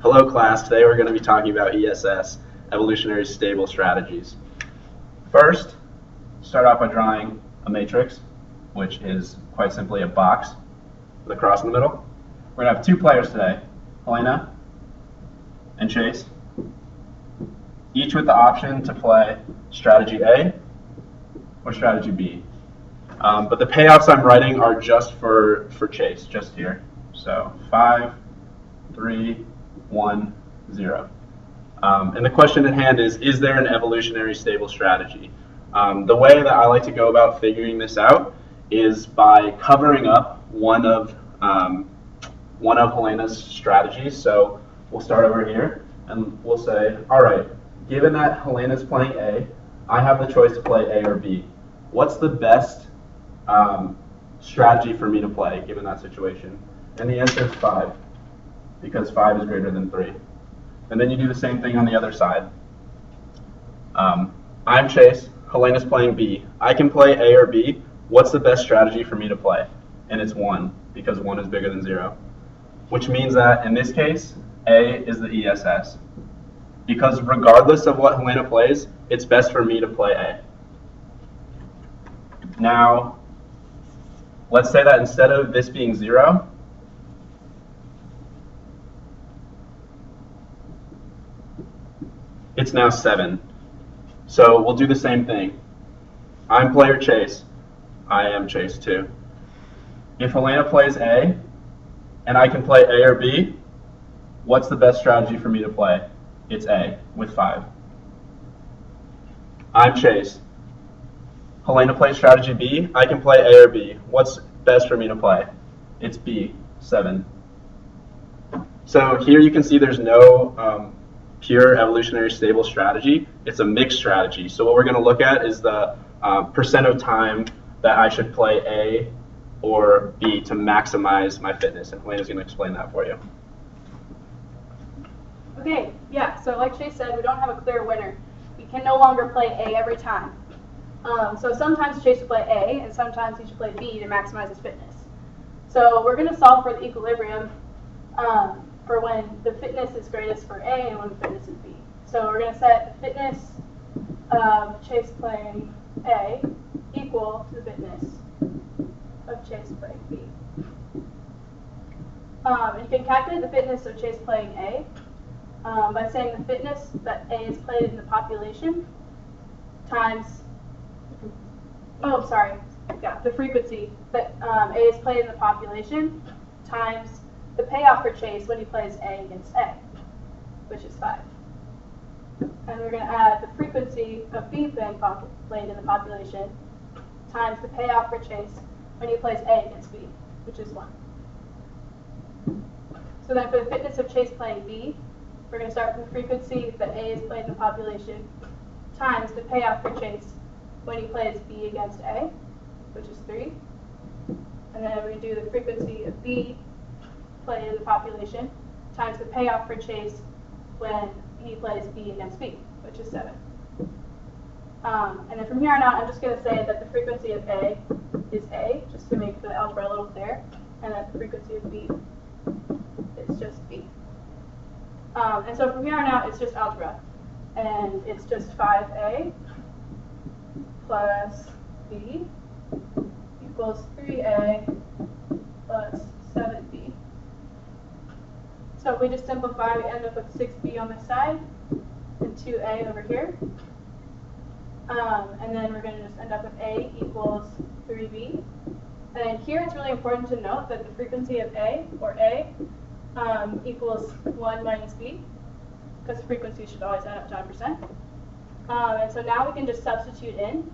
Hello class, today we're going to be talking about ESS, evolutionary stable strategies. First, start off by drawing a matrix, which is quite simply a box with a cross in the middle. We're going to have two players today, Helena and Chase, each with the option to play strategy A or strategy B. But the payoffs I'm writing are just for Chase, just here. So 5, 3, 1, 0. And the question at hand is there an evolutionary stable strategy? The way that I like to go about figuring this out is by covering up one of Helena's strategies. So we'll start over here and we'll say, all right, given that Helena's playing A, I have the choice to play A or B. What's the best strategy for me to play given that situation? And the answer is 5, because 5 is greater than 3. And then you do the same thing on the other side. I'm Chase, Helena's playing B. I can play A or B. What's the best strategy for me to play? And it's 1, because 1 is bigger than 0. Which means that in this case, A is the ESS. Because regardless of what Helena plays, it's best for me to play A. Now, let's say that instead of this being 0, it's now 7. So we'll do the same thing. I'm player Chase. I am Chase too. If Helena plays A, and I can play A or B, what's the best strategy for me to play? It's A with 5. I'm Chase. Helena plays strategy B. I can play A or B. What's best for me to play? It's B, 7. So here you can see there's no pure evolutionary stable strategy. It's a mixed strategy. So what we're going to look at is the percent of time that I should play A or B to maximize my fitness. And Helena's going to explain that for you. Okay, yeah, so like Chase said, we don't have a clear winner. We can no longer play A every time. So sometimes Chase will play A, and sometimes he should play B to maximize his fitness. So we're going to solve for the equilibrium for when the fitness is greatest for A and when the fitness is B. So we're going to set the fitness of Chase playing A equal to the fitness of Chase playing B. You can calculate the fitness of Chase playing A by saying the fitness that A is played in the population times, the frequency that A is played in the population times the payoff for Chase when he plays A against A, which is 5. And we're going to add the frequency of B being played in the population times the payoff for Chase when he plays A against B, which is 1. So then for the fitness of Chase playing B, we're going to start with the frequency that A is played in the population times the payoff for Chase when he plays B against A, which is 3. And then we're going to do the frequency of B played in the population times the payoff for Chase when he plays B against B, which is 7. And then from here on out, I'm just going to say that the frequency of A is A, just to make the algebra a little clearer, and that the frequency of B is just B. And so from here on out, it's just algebra. And it's just 5A plus B equals 3A plus 7B. So if we just simplify, we end up with 6B on this side and 2A over here. And then we're going to just end up with A equals 3B. And here it's really important to note that the frequency of A, or A, equals 1 minus B, because frequency should always add up to 100%. And so now we can just substitute in.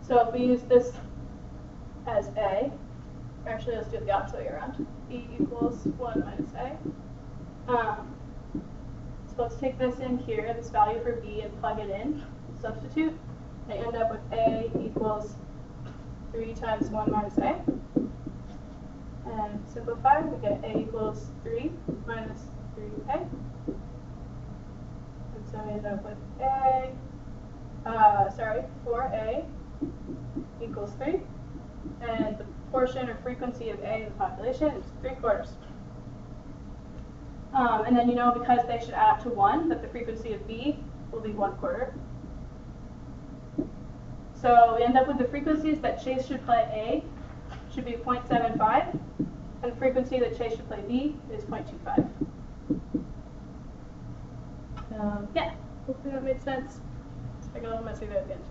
So if we use this as A, actually let's do it the opposite way around. B equals 1 minus A. So let's take this in here, this value for B, and plug it in, substitute. I end up with A equals 3 times 1 minus A. And simplify, we get A equals 3 minus 3A. And so we end up with 4A equals 3. And the portion or frequency of A in the population is 3/4. And then you know because they should add up to 1 that the frequency of B will be 1/4. So we end up with the frequencies that Chase should play A should be 0.75, and the frequency that Chase should play B is 0.25. Yeah, hopefully that made sense. I got a little messy there at the end.